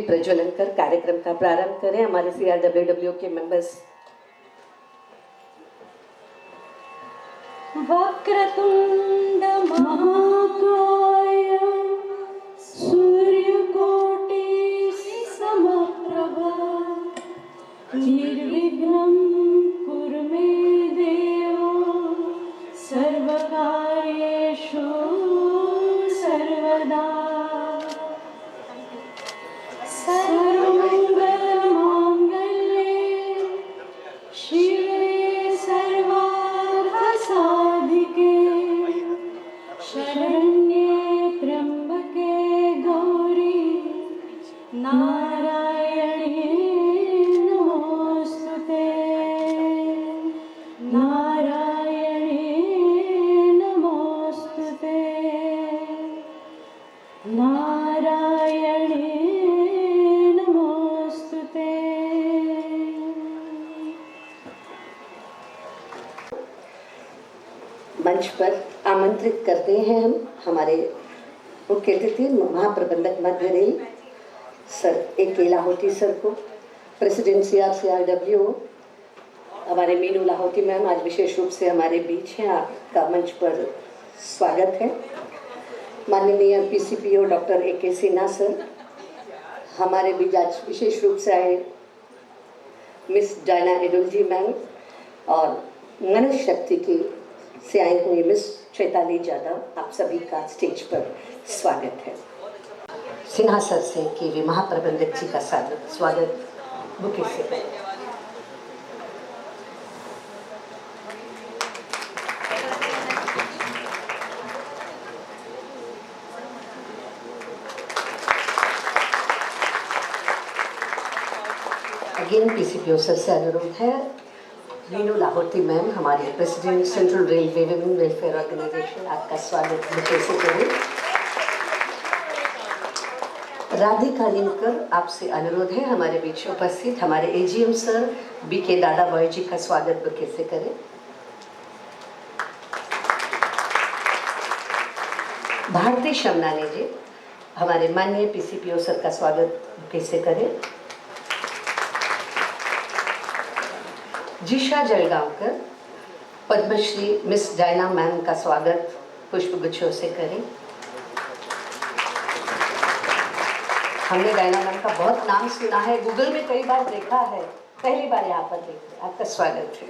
प्रज्वलन कर कार्यक्रम का प्रारंभ करें। हमारे CRWW के मेंबर्स वक्रतुंड महाकाय सूर्यकोटि समप्रभा निर्विघ्नं कुरु मे देव सर्वकार्येषु सर्वदा। सर्वमंगलमांगल्ये शिवे सर्वार्थसाधिके शरण्ये त्र्यंबके गौरी नारायणी नमोस्तुते नारायणी नमोस्तुते नारायणी नमोस्तुते। मंच पर आमंत्रित करते हैं हम हमारे मुख्य अतिथि महाप्रबंधक मध्य रेल सर A.K. लाहोटी सर को, प्रेसिडेंट CRWO हमारे मीनू लाहोटी मैम आज विशेष रूप से हमारे बीच हैं। आपका मंच पर स्वागत है। माननीय PCPO doctor A.K. Sinha sir हमारे बीच आज विशेष रूप से आए। मिस डायना एडुल जी मैम और मनुष्य शक्ति की से आई हुई मिस चैताली जाधव, आप सभी का स्टेज पर स्वागत है। सिन्हा सर से कि वे महाप्रबंधक जी का स्वागत बुके से करें। अगेन PCPO सर से अनुरोध है मीनू लाहोटी मैम हमारे president central railway women welfare organisation, आपका स्वागत बुके से करें। राधिका लिंकर आपसे अनुरोध है हमारे बीच उपस्थित हमारे AGM सर B.K. दादा बॉय जी का स्वागत बुके से करें। भारती शमनानी जी हमारे माननीय PCPO सर का स्वागत बुके से करें। Jisha Jalgaonkar Padmashri miss Diana ma'am का स्वागत पुष्पगुच्छों से करें। हमने डायना मैम का बहुत नाम सुना है, गूगल में कई बार देखा है, पहली बार यहाँ पर देखे, आपका स्वागत है।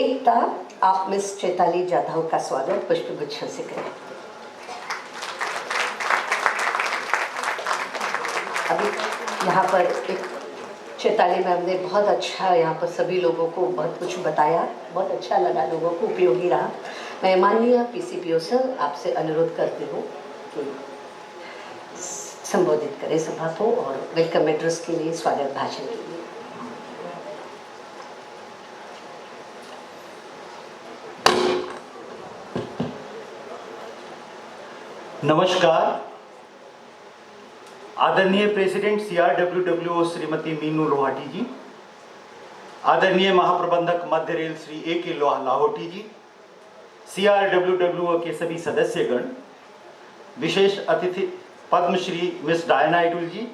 एकता आप मिस चैताली जाधव का स्वागत पुष्पगुच्छों से करें। अभी यहाँ पर एक चैताली मैम ने बहुत अच्छा यहाँ पर सभी लोगों को बहुत कुछ बताया, बहुत अच्छा लगा, लोगों को उपयोगी रहा। मैं माननीय PCPO सर आपसे अनुरोध करती हूँ कि संबोधित करें सभा को और वेलकम एड्रेस के लिए, स्वागत भाषण के लिए। नमस्कार। आदरणीय प्रेसिडेंट CRWO श्रीमती मीनू लोहाटी जी, आदरणीय महाप्रबंधक मध्य रेल श्री A.K. लाहोटी जी, CRWO के सभी सदस्यगण, विशेष अतिथि पद्मश्री मिस डायना एडुल जी,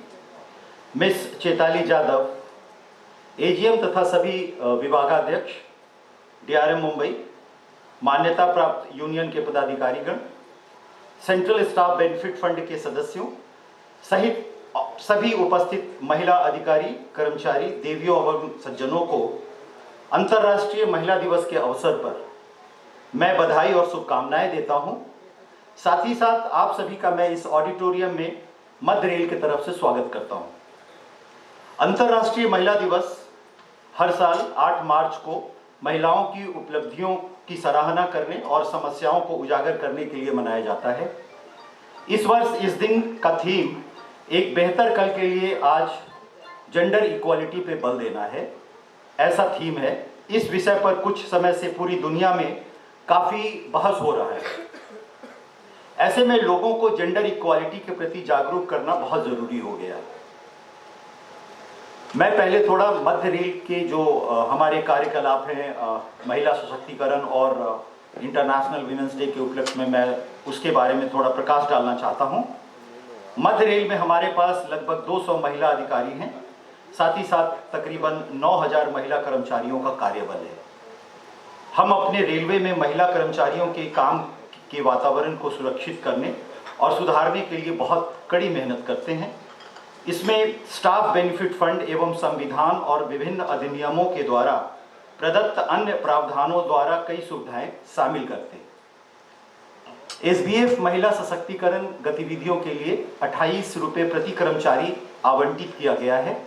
मिस चैताली जाधव, AGM तथा सभी विभागाध्यक्ष, DRM मुंबई, मान्यता प्राप्त यूनियन के पदाधिकारीगण, सेंट्रल स्टाफ बेनिफिट फंड के सदस्यों सहित सभी उपस्थित महिला अधिकारी, कर्मचारी, देवियों और सज्जनों को अंतर्राष्ट्रीय महिला दिवस के अवसर पर मैं बधाई और शुभकामनाएं देता हूं। साथ ही साथ आप सभी का मैं इस ऑडिटोरियम में मध्य रेल की तरफ से स्वागत करता हूं। अंतर्राष्ट्रीय महिला दिवस हर साल 8 मार्च को महिलाओं की उपलब्धियों की सराहना करने और समस्याओं को उजागर करने के लिए मनाया जाता है। इस वर्ष इस दिन का थीम एक बेहतर कल के लिए आज जेंडर इक्वालिटी पे बल देना है, ऐसा थीम है। इस विषय पर कुछ समय से पूरी दुनिया में काफ़ी बहस हो रहा है। ऐसे में लोगों को जेंडर इक्वालिटी के प्रति जागरूक करना बहुत ज़रूरी हो गया। मैं पहले थोड़ा मध्य रेल के जो हमारे कार्यकलाप हैं, महिला सशक्तिकरण और इंटरनेशनल वीमेंस डे के उपलक्ष्य में मैं उसके बारे में थोड़ा प्रकाश डालना चाहता हूं। मध्य रेल में हमारे पास लगभग 200 महिला अधिकारी हैं, साथ ही साथ तकरीबन 9000 महिला कर्मचारियों का कार्यबल है। हम अपने रेलवे में महिला कर्मचारियों के काम के वातावरण को सुरक्षित करने और सुधारने के लिए बहुत कड़ी मेहनत करते हैं। इसमें स्टाफ बेनिफिट फंड एवं संविधान और विभिन्न अधिनियमों के द्वारा प्रदत्त अन्य प्रावधानों द्वारा कई सुविधाएं शामिल करते हैं। एसबीएफ महिला सशक्तिकरण गतिविधियों के लिए 28 रुपये प्रति कर्मचारी आवंटित किया गया है।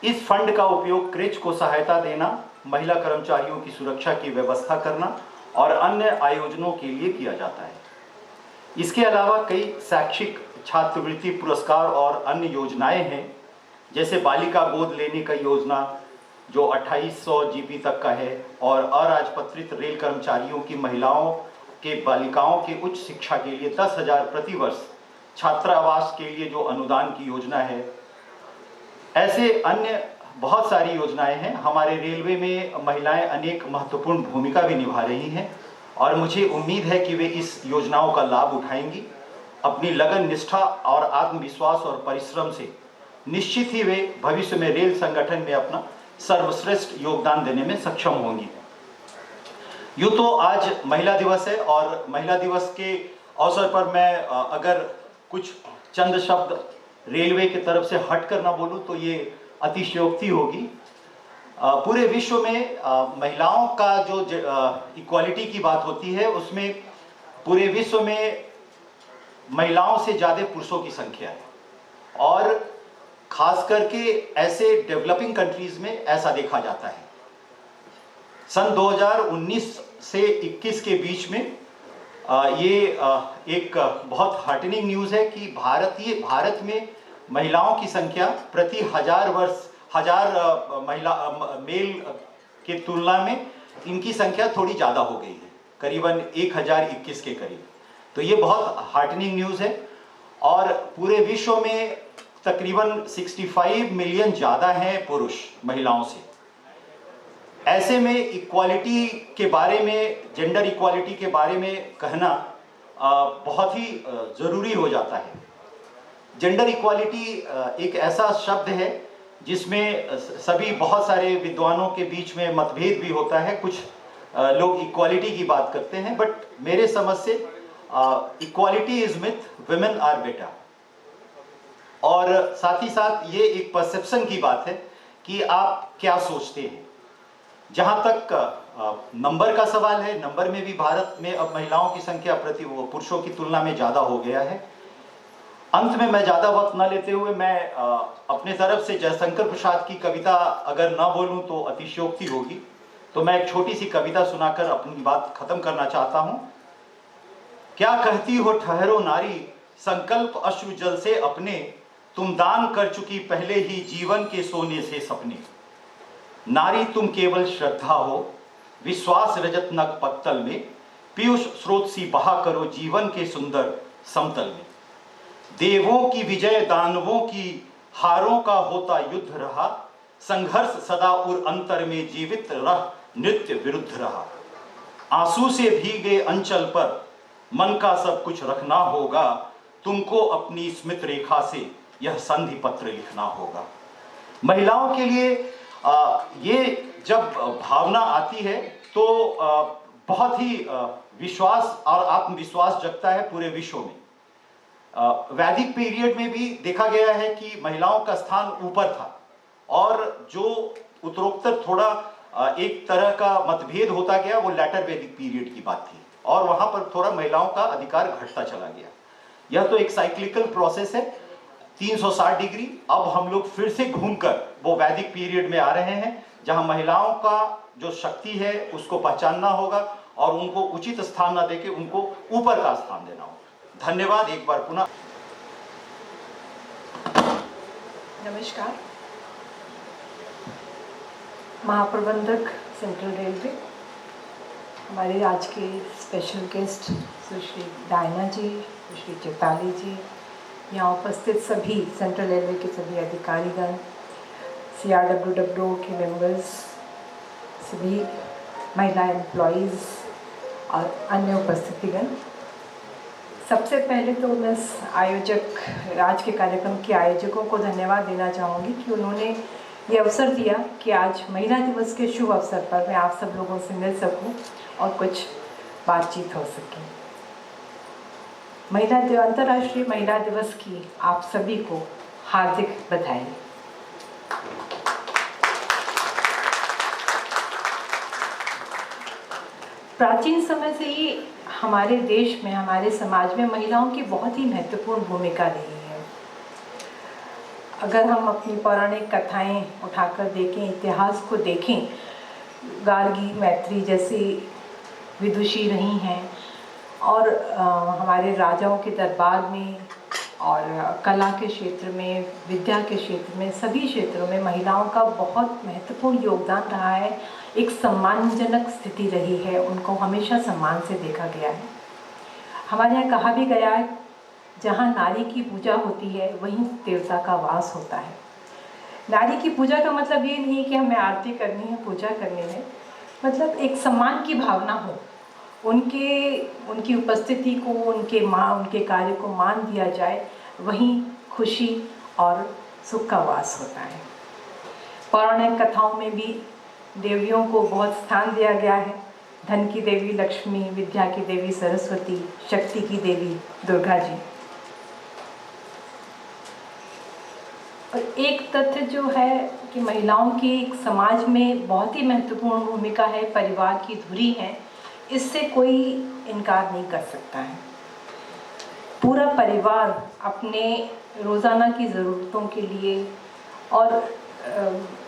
इस फंड का उपयोग क्रेच को सहायता देना, महिला कर्मचारियों की सुरक्षा की व्यवस्था करना और अन्य आयोजनों के लिए किया जाता है। इसके अलावा कई शैक्षिक छात्रवृत्ति पुरस्कार और अन्य योजनाएं हैं, जैसे बालिका गोद लेने का योजना जो 2800 जीबी तक का है, और अराजपत्रित रेल कर्मचारियों की महिलाओं के बालिकाओं के उच्च शिक्षा के लिए 10,000 प्रति वर्ष छात्रावास के लिए जो अनुदान की योजना है। ऐसे अन्य बहुत सारी योजनाएं हैं। हमारे रेलवे में महिलाएं अनेक महत्वपूर्ण भूमिका भी निभा रही हैं और मुझे उम्मीद है कि वे इस योजनाओं का लाभ उठाएंगी। अपनी लगन, निष्ठा और आत्मविश्वास और परिश्रम से निश्चित ही वे भविष्य में रेल संगठन में अपना सर्वश्रेष्ठ योगदान देने में सक्षम होंगी। यूँ तो आज महिला दिवस है और महिला दिवस के अवसर पर मैं अगर कुछ चंद शब्द रेलवे की तरफ से हट कर ना बोलूँ तो ये अतिशयोक्ति होगी। पूरे विश्व में महिलाओं का जो इक्वालिटी की बात होती है, उसमें पूरे विश्व में महिलाओं से ज़्यादा पुरुषों की संख्या है और खास करके ऐसे डेवलपिंग कंट्रीज में ऐसा देखा जाता है। सन 2019 से 21 के बीच में ये एक बहुत हार्टनिंग न्यूज़ है कि भारत में महिलाओं की संख्या प्रति हजार महिला मेल के तुलना में इनकी संख्या थोड़ी ज़्यादा हो गई है, करीबन 1021 के करीब। तो ये बहुत हार्टनिंग न्यूज़ है और पूरे विश्व में तकरीबन 65 मिलियन ज़्यादा हैं पुरुष महिलाओं से। ऐसे में इक्वालिटी के बारे में, जेंडर इक्वालिटी के बारे में कहना बहुत ही ज़रूरी हो जाता है। जेंडर इक्वालिटी एक ऐसा शब्द है जिसमें सभी बहुत सारे विद्वानों के बीच में मतभेद भी होता है। कुछ लोग इक्वालिटी की बात करते हैं, बट मेरे समझ से equality is myth, women are better. और साथ ही साथ ये एक परसेप्शन की बात है कि आप क्या सोचते हैं। जहाँ तक नंबर का सवाल है, नंबर में भी भारत में अब महिलाओं की संख्या प्रति पुरुषों की तुलना में ज़्यादा हो गया है। अंत में मैं ज़्यादा वक्त न लेते हुए मैं अपने तरफ से जयशंकर प्रसाद की कविता अगर ना बोलूँ तो अतिशयोक्ति होगी, तो मैं एक छोटी सी कविता सुनाकर अपनी बात खत्म करना चाहता हूँ। क्या कहती हो ठहरो नारी, संकल्प अश्रु जल से अपने, तुम दान कर चुकी पहले ही जीवन के सोने से सपने। नारी तुम केवल श्रद्धा हो, विश्वास रजत नग पत्तल में, पीयूष स्रोत सी बहा करो जीवन के सुंदर समतल में। देवों की विजय दानवों की हारों का होता युद्ध रहा, संघर्ष सदा उर अंतर में जीवित रह नृत्य विरुद्ध रहा। आंसू से भीगे अंचल पर मन का सब कुछ रखना होगा, तुमको अपनी स्मित रेखा से यह संधि पत्र लिखना होगा। महिलाओं के लिए ये जब भावना आती है तो बहुत ही विश्वास और आत्मविश्वास जगता है पूरे विश्व में। वैदिक पीरियड में भी देखा गया है कि महिलाओं का स्थान ऊपर था और जो उत्तरोत्तर थोड़ा एक तरह का मतभेद होता गया वो लेटर वैदिक पीरियड की बात थी और वहां पर थोड़ा महिलाओं का अधिकार घटता चला गया। यह तो एक साइक्लिकल प्रोसेस है, 360 डिग्री। अब हम लोग फिर से घूमकर वो वैदिक पीरियड में आ रहे हैं जहां महिलाओं का जो शक्ति है उसको पहचानना होगा और उनको उचित स्थान न देके उनको ऊपर का स्थान देना होगा। धन्यवाद एक बार पुनः। नमस्कार। महाप्रबंधक सेंट्रल रेलवे, हमारे आज के स्पेशल गेस्ट सुश्री डायना जी, सुश्री चैताली जी, यहाँ उपस्थित सभी सेंट्रल रेलवे के सभी अधिकारीगण, CRWWO के मेंबर्स, सभी महिला एम्प्लॉयज़ और अन्य उपस्थितिगण, सबसे पहले तो मैं आज के कार्यक्रम के आयोजकों को धन्यवाद देना चाहूँगी कि उन्होंने ये अवसर दिया कि आज महिला दिवस के शुभ अवसर पर मैं आप सब लोगों से मिल सकूं और कुछ बातचीत हो सके। अंतर्राष्ट्रीय महिला दिवस की आप सभी को हार्दिक बधाई। प्राचीन समय से ही हमारे देश में, हमारे समाज में महिलाओं की बहुत ही महत्वपूर्ण भूमिका रही है। अगर हम अपनी पौराणिक कथाएं उठाकर देखें, इतिहास को देखें, गार्गी, मैत्री जैसी विदुषी रही हैं और हमारे राजाओं के दरबार में और कला के क्षेत्र में, विद्या के क्षेत्र में, सभी क्षेत्रों में महिलाओं का बहुत महत्वपूर्ण योगदान रहा है। एक सम्मानजनक स्थिति रही है, उनको हमेशा सम्मान से देखा गया है। हमारे यहाँ कहा भी गया है, जहाँ नारी की पूजा होती है वहीं देवता का वास होता है। नारी की पूजा का मतलब ये नहीं कि हमें आरती करनी है, पूजा करनी है, मतलब एक सम्मान की भावना हो, उनकी उपस्थिति को, उनके कार्य को मान दिया जाए, वहीं खुशी और सुख का वास होता है। पौराणिक कथाओं में भी देवियों को बहुत स्थान दिया गया है। धन की देवी लक्ष्मी, विद्या की देवी सरस्वती, शक्ति की देवी दुर्गा जी। और एक तथ्य जो है कि महिलाओं की समाज में बहुत ही महत्वपूर्ण भूमिका है, परिवार की धुरी है, इससे कोई इनकार नहीं कर सकता है। पूरा परिवार अपने रोज़ाना की ज़रूरतों के लिए और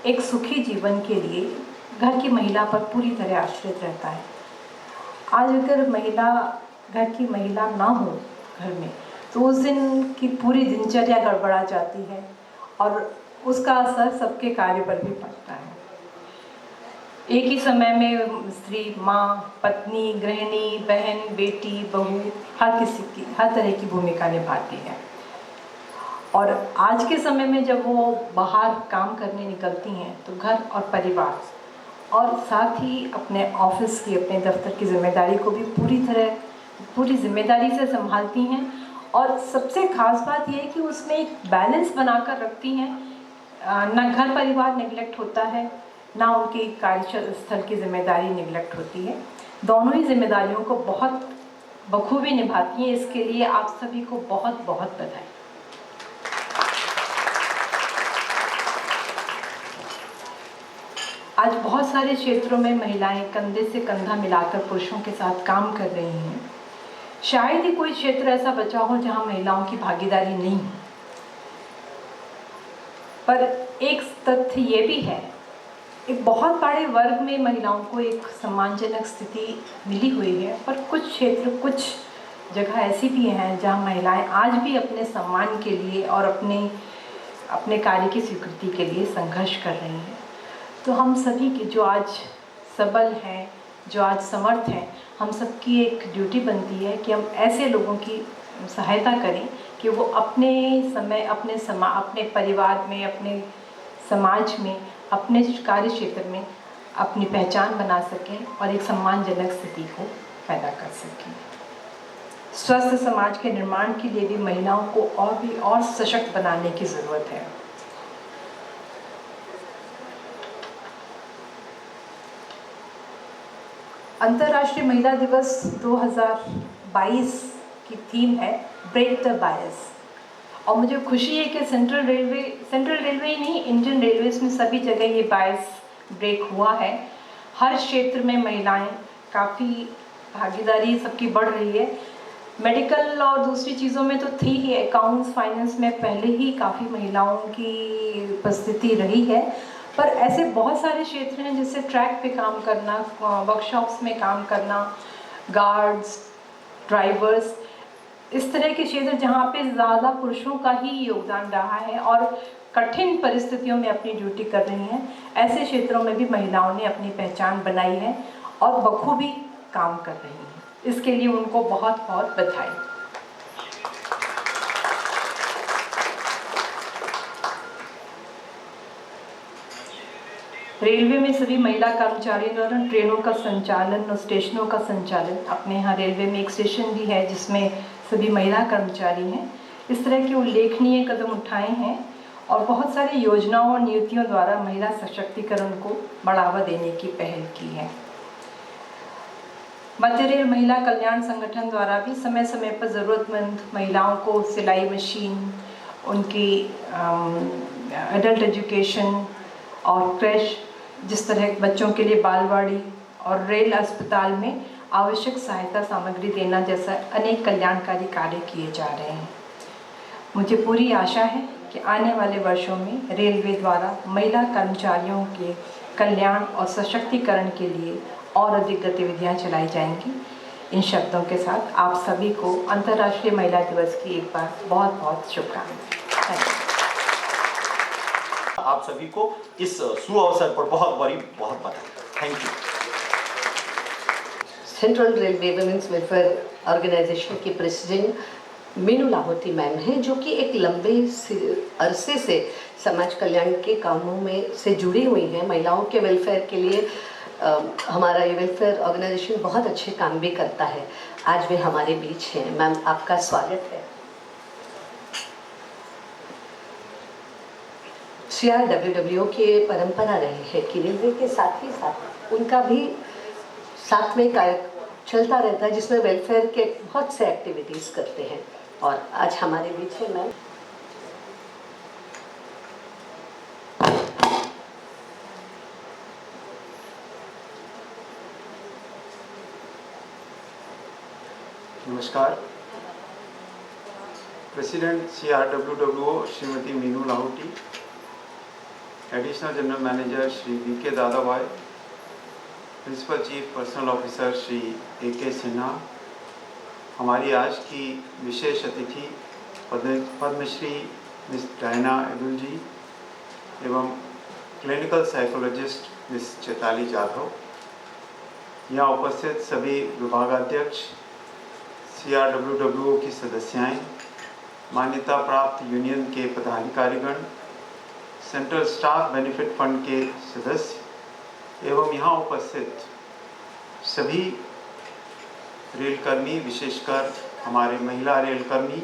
एक सुखी जीवन के लिए घर की महिला पर पूरी तरह आश्रित रहता है। आज अगर घर की महिला ना हो घर में, तो उस दिन की पूरी दिनचर्या गड़बड़ा जाती है और उसका असर सबके कार्य पर भी पड़ता है। एक ही समय में स्त्री, माँ, पत्नी, गृहिणी, बहन, बेटी, बहू, हर तरह की भूमिका निभाती है। और आज के समय में जब वो बाहर काम करने निकलती हैं तो घर और परिवार और साथ ही अपने ऑफिस की, अपने दफ्तर की जिम्मेदारी को भी पूरी जिम्मेदारी से संभालती हैं। और सबसे खास बात यह है कि उसमें एक बैलेंस बनाकर रखती हैं। ना घर परिवार निगलेक्ट होता है, ना उनकी कार्यस्थल की जिम्मेदारी निगलेक्ट होती है। दोनों ही जिम्मेदारियों को बहुत बखूबी निभाती हैं। इसके लिए आप सभी को बहुत बहुत बधाई। आज बहुत सारे क्षेत्रों में महिलाएं कंधे से कंधा मिलाकर पुरुषों के साथ काम कर रही हैं। शायद ही कोई क्षेत्र ऐसा बचा हो जहां महिलाओं की भागीदारी नहीं है। पर एक तथ्य ये भी है, एक बहुत बड़े वर्ग में महिलाओं को एक सम्मानजनक स्थिति मिली हुई है, पर कुछ जगह ऐसी भी हैं जहां महिलाएं आज भी अपने सम्मान के लिए और अपने कार्य की स्वीकृति के लिए संघर्ष कर रही हैं। तो हम सभी की, जो आज सबल हैं, जो आज समर्थ हैं, हम सबकी एक ड्यूटी बनती है कि हम ऐसे लोगों की सहायता करें कि वो अपने परिवार में, अपने समाज में, अपने कार्य क्षेत्र में अपनी पहचान बना सकें और एक सम्मानजनक स्थिति को पैदा कर सकें। स्वस्थ समाज के निर्माण के लिए भी महिलाओं को और सशक्त बनाने की ज़रूरत है। अंतर्राष्ट्रीय महिला दिवस 2022 की थीम है ब्रेक द बायस। और मुझे खुशी है कि सेंट्रल रेलवे ही नहीं, इंडियन रेलवेज में सभी जगह ये बायस ब्रेक हुआ है। हर क्षेत्र में महिलाएं काफ़ी भागीदारी सबकी बढ़ रही है। मेडिकल और दूसरी चीज़ों में तो थी ही, अकाउंट्स, फाइनेंस में पहले ही काफ़ी महिलाओं की उपस्थिति रही है। पर ऐसे बहुत सारे क्षेत्र हैं जैसे ट्रैक पे काम करना, वर्कशॉप्स में काम करना, गार्ड्स, ड्राइवर्स, इस तरह के क्षेत्र जहाँ पे ज़्यादा पुरुषों का ही योगदान रहा है और कठिन परिस्थितियों में अपनी ड्यूटी कर रही हैं। ऐसे क्षेत्रों में भी महिलाओं ने अपनी पहचान बनाई है और बखूबी काम कर रही हैं। इसके लिए उनको बहुत बहुत बधाई। रेलवे में सभी महिला कर्मचारियों द्वारा ट्रेनों का संचालन और स्टेशनों का संचालन, अपने यहाँ रेलवे में एक स्टेशन भी है जिसमें सभी महिला कर्मचारी हैं, इस तरह के उल्लेखनीय कदम उठाए हैं और बहुत सारी योजनाओं और नीतियों द्वारा महिला सशक्तिकरण को बढ़ावा देने की पहल की है। मध्य रेल महिला कल्याण संगठन द्वारा भी समय समय पर ज़रूरतमंद महिलाओं को सिलाई मशीन, उनकी एडल्ट एजुकेशन और क्रेश, जिस तरह बच्चों के लिए बालवाड़ी और रेल अस्पताल में आवश्यक सहायता सामग्री देना जैसा अनेक कल्याणकारी कार्य किए जा रहे हैं। मुझे पूरी आशा है कि आने वाले वर्षों में रेलवे द्वारा महिला कर्मचारियों के कल्याण और सशक्तिकरण के लिए और अधिक गतिविधियां चलाई जाएंगी। इन शब्दों के साथ आप सभी को अंतर्राष्ट्रीय महिला दिवस की एक बार बहुत बहुत शुभकामनाएं। आप सभी को इस सुअवसर पर बहुत बधाई। Thank you. Central railway women's welfare organisation की प्रेसिडेंट मीनू लाहोटी मैम हैं, जो कि एक लंबे अरसे से समाज कल्याण के कामों में से जुड़ी हुई हैं। महिलाओं के वेलफेयर के लिए हमारा ये वेलफेयर ऑर्गेनाइजेशन बहुत अच्छे काम भी करता है। आज वे हमारे बीच हैं। मैम, आपका स्वागत है। CRWWO की परंपरा रही है कि रेलवे के साथ ही साथ उनका भी साथ में कार्य चलता रहता है, जिसमें वेलफेयर के बहुत से एक्टिविटीज़ करते हैं। और आज हमारे बीच है मैम। नमस्कार। President CRWWO Shrimati Meenu Lahoti, additional general manager Shri VK Dadabhai, principal chief personnel officer Shri AK Sinha, हमारी आज की विशेष अतिथि पद्मश्री मिस डायना एडुल जी एवं clinical psychologist miss Chaitali Jadhav, यहाँ उपस्थित सभी विभागाध्यक्ष, CRWWO की सदस्याएं, मान्यता प्राप्त यूनियन के पदाधिकारीगण, सेंट्रल स्टाफ बेनिफिट फंड के सदस्य एवं यहाँ उपस्थित सभी रेलकर्मी, विशेषकर हमारे महिला रेलकर्मी,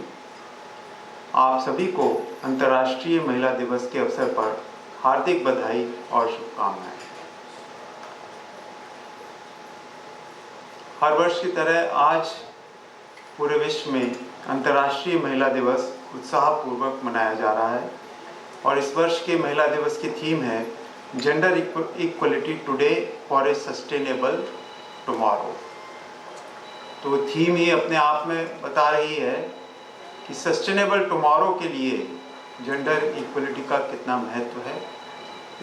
आप सभी को अंतर्राष्ट्रीय महिला दिवस के अवसर पर हार्दिक बधाई और शुभकामनाएं। हर वर्ष की तरह आज पूरे विश्व में अंतर्राष्ट्रीय महिला दिवस उत्साहपूर्वक मनाया जा रहा है और इस वर्ष के महिला दिवस की थीम है gender equality today for a sustainable tomorrow. तो थीम ही अपने आप में बता रही है कि सस्टेनेबल टुमारो के लिए जेंडर इक्वलिटी का कितना महत्व है।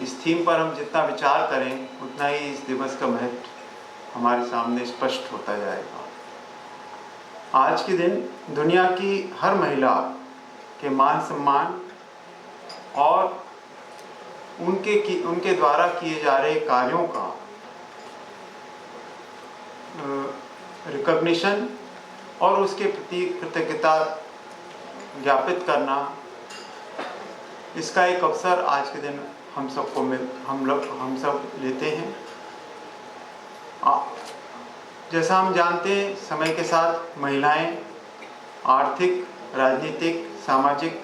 इस थीम पर हम जितना विचार करें उतना ही इस दिवस का महत्व हमारे सामने स्पष्ट होता जाएगा। आज के दिन दुनिया की हर महिला के मान सम्मान और उनके द्वारा किए जा रहे कार्यों का रिकॉग्निशन और उसके प्रति कृतज्ञता ज्ञापित करना, इसका एक अवसर आज के दिन हम सब लेते हैं। जैसा हम जानते हैं, समय के साथ महिलाएं आर्थिक, राजनीतिक, सामाजिक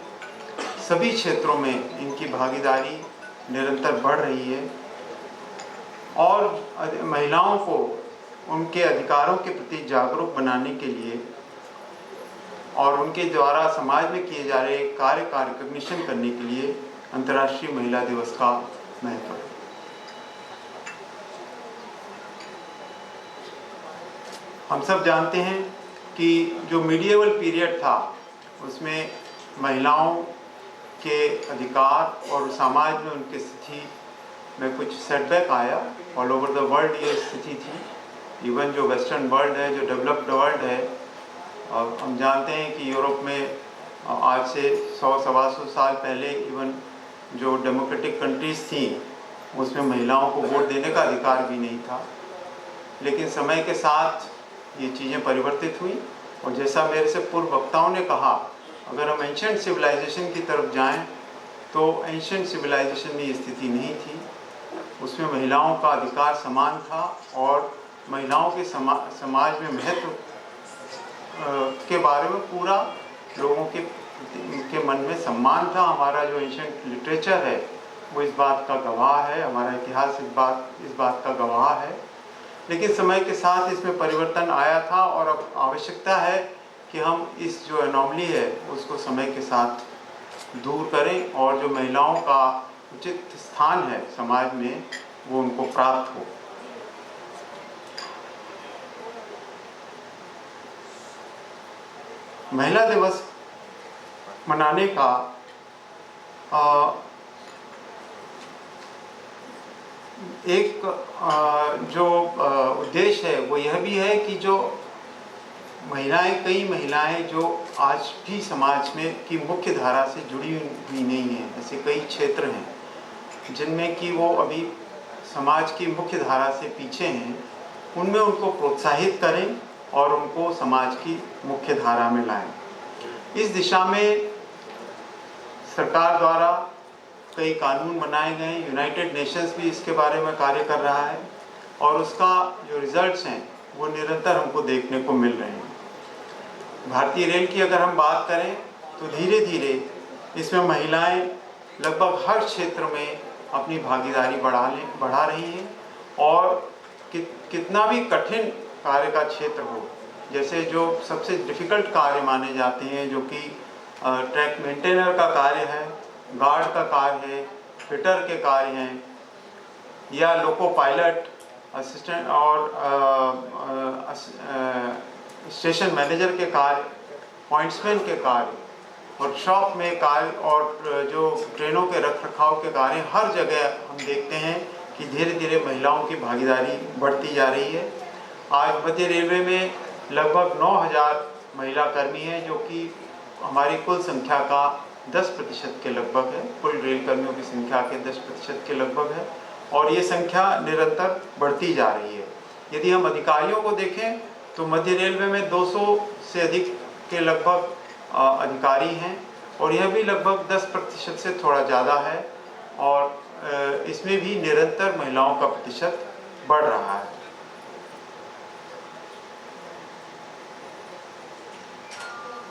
सभी क्षेत्रों में इनकी भागीदारी निरंतर बढ़ रही है और महिलाओं को उनके अधिकारों के प्रति जागरूक बनाने के लिए और उनके द्वारा समाज में किए जा रहे कार्य का रिकॉग्निशन करने के लिए अंतर्राष्ट्रीय महिला दिवस का महत्व है। हम सब जानते हैं कि जो मीडिएवल पीरियड था उसमें महिलाओं के अधिकार और समाज में उनकी स्थिति में कुछ सेटबैक आया। ऑल ओवर द वर्ल्ड ये स्थिति थी। इवन जो वेस्टर्न वर्ल्ड है, जो डेवलप्ड वर्ल्ड है, हम जानते हैं कि यूरोप में आज से 100-125 साल पहले इवन जो डेमोक्रेटिक कंट्रीज़ थी उसमें महिलाओं को वोट देने का अधिकार भी नहीं था। लेकिन समय के साथ ये चीज़ें परिवर्तित हुई और जैसा मेरे से पूर्व वक्ताओं ने कहा, अगर हम एंशिएंट सिविलाइजेशन की तरफ जाएं तो एंशिएंट सिविलाइजेशन में ये स्थिति नहीं थी। उसमें महिलाओं का अधिकार समान था और महिलाओं के समाज में महत्व के बारे में पूरा लोगों के मन में सम्मान था। हमारा जो एंशिएंट लिटरेचर है वो इस बात का गवाह है, हमारा इतिहास इस बात का गवाह है। लेकिन समय के साथ इसमें परिवर्तन आया था और अब आवश्यकता है कि हम इस जो एनॉमली है उसको समय के साथ दूर करें और जो महिलाओं का उचित स्थान है समाज में वो उनको प्राप्त हो। महिला दिवस मनाने का एक जो उद्देश्य है वो यह भी है कि जो महिलाएं, कई महिलाएं जो आज भी समाज में की मुख्य धारा से जुड़ी हुई नहीं हैं, ऐसे कई क्षेत्र हैं जिनमें कि वो अभी समाज की मुख्य धारा से पीछे हैं, उनमें उनको प्रोत्साहित करें और उनको समाज की मुख्य धारा में लाएं। इस दिशा में सरकार द्वारा कई कानून बनाए गए, यूनाइटेड नेशंस भी इसके बारे में कार्य कर रहा है और उसका जो रिजल्ट्स हैं वो निरंतर हमको देखने को मिल रहे हैं। भारतीय रेल की अगर हम बात करें तो धीरे धीरे इसमें महिलाएं लगभग हर क्षेत्र में अपनी भागीदारी बढ़ा रही हैं और कितना भी कठिन कार्य का क्षेत्र हो, जैसे जो सबसे डिफ़िकल्ट कार्य माने जाते हैं जो कि ट्रैक मेंटेनर का कार्य है, गार्ड का कार्य है, फिटर के कार्य हैं, या लोको पायलट असिस्टेंट और स्टेशन मैनेजर के कार्य, पॉइंट्समैन के कार्य, वर्कशॉप में कार्य और जो ट्रेनों के रखरखाव के कार्य, हर जगह हम देखते हैं कि धीरे धीरे महिलाओं की भागीदारी बढ़ती जा रही है। आज मध्य रेलवे में लगभग 9000 महिला कर्मी हैं जो कि हमारी कुल संख्या का 10% के लगभग है, कुल रेल कर्मियों की संख्या के 10% के लगभग है और ये संख्या निरंतर बढ़ती जा रही है। यदि हम अधिकारियों को देखें तो मध्य रेलवे में 200 से अधिक के लगभग अधिकारी हैं और यह भी लगभग 10% से थोड़ा ज़्यादा है और इसमें भी निरंतर महिलाओं का प्रतिशत बढ़ रहा है।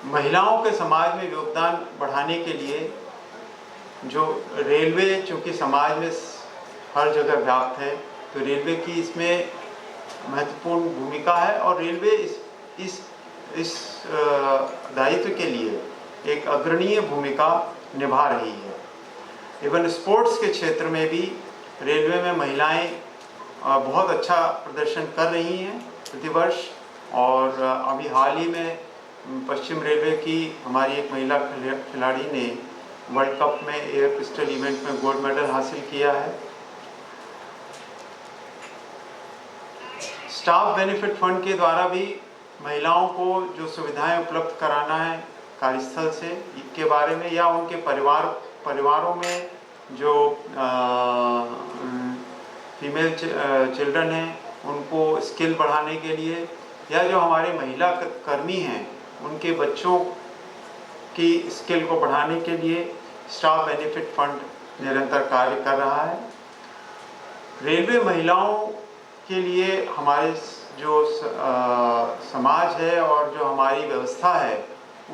महिलाओं के समाज में योगदान बढ़ाने के लिए जो रेलवे चूँकि समाज में हर जगह व्याप्त है तो रेलवे की इसमें महत्वपूर्ण भूमिका है और रेलवे इस दायित्व के लिए एक अग्रणीय भूमिका निभा रही है। इवन स्पोर्ट्स के क्षेत्र में भी रेलवे में महिलाएं बहुत अच्छा प्रदर्शन कर रही हैं प्रतिवर्ष और अभी हाल ही में पश्चिम रेलवे की हमारी एक महिला खिलाड़ी ने वर्ल्ड कप में एयर पिस्टल इवेंट में गोल्ड मेडल हासिल किया है। स्टाफ बेनिफिट फंड के द्वारा भी महिलाओं को जो सुविधाएं उपलब्ध कराना है कार्यस्थल से के बारे में या उनके परिवारों में जो फीमेल चिल्ड्रन हैं उनको स्किल बढ़ाने के लिए या जो हमारे महिला कर्मी हैं उनके बच्चों की स्किल को बढ़ाने के लिए स्टाफ बेनिफिट फंड निरंतर कार्य कर रहा है। रेलवे महिलाओं के लिए हमारे जो समाज है और जो हमारी व्यवस्था है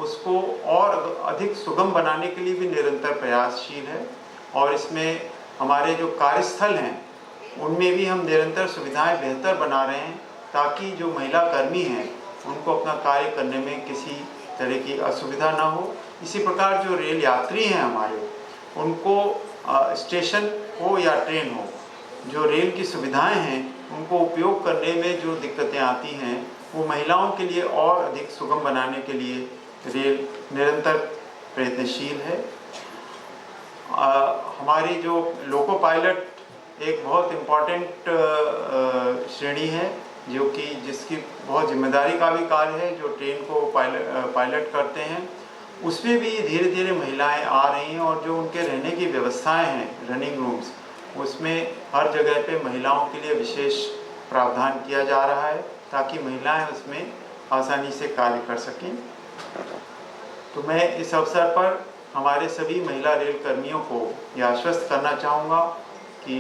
उसको और अधिक सुगम बनाने के लिए भी निरंतर प्रयासशील है और इसमें हमारे जो कार्यस्थल हैं उनमें भी हम निरंतर सुविधाएं बेहतर बना रहे हैं ताकि जो महिला कर्मी हैं उनको अपना कार्य करने में किसी तरह की असुविधा ना हो। इसी प्रकार जो रेल यात्री हैं हमारे उनको स्टेशन हो या ट्रेन हो, जो रेल की सुविधाएं हैं उनको उपयोग करने में जो दिक्कतें आती हैं वो महिलाओं के लिए और अधिक सुगम बनाने के लिए रेल निरंतर प्रयत्नशील है। हमारी जो लोको पायलट एक बहुत इम्पॉर्टेंट श्रेणी है जो कि जिसकी बहुत जिम्मेदारी का भी कार्य है, जो ट्रेन को पायलट करते हैं उसमें भी धीरे धीरे महिलाएं आ रही हैं और जो उनके रहने की व्यवस्थाएं हैं रनिंग रूम्स उसमें हर जगह पे महिलाओं के लिए विशेष प्रावधान किया जा रहा है ताकि महिलाएं उसमें आसानी से कार्य कर सकें। तो मैं इस अवसर पर हमारे सभी महिला रेल कर्मियों को यह आश्वस्त करना चाहूँगा कि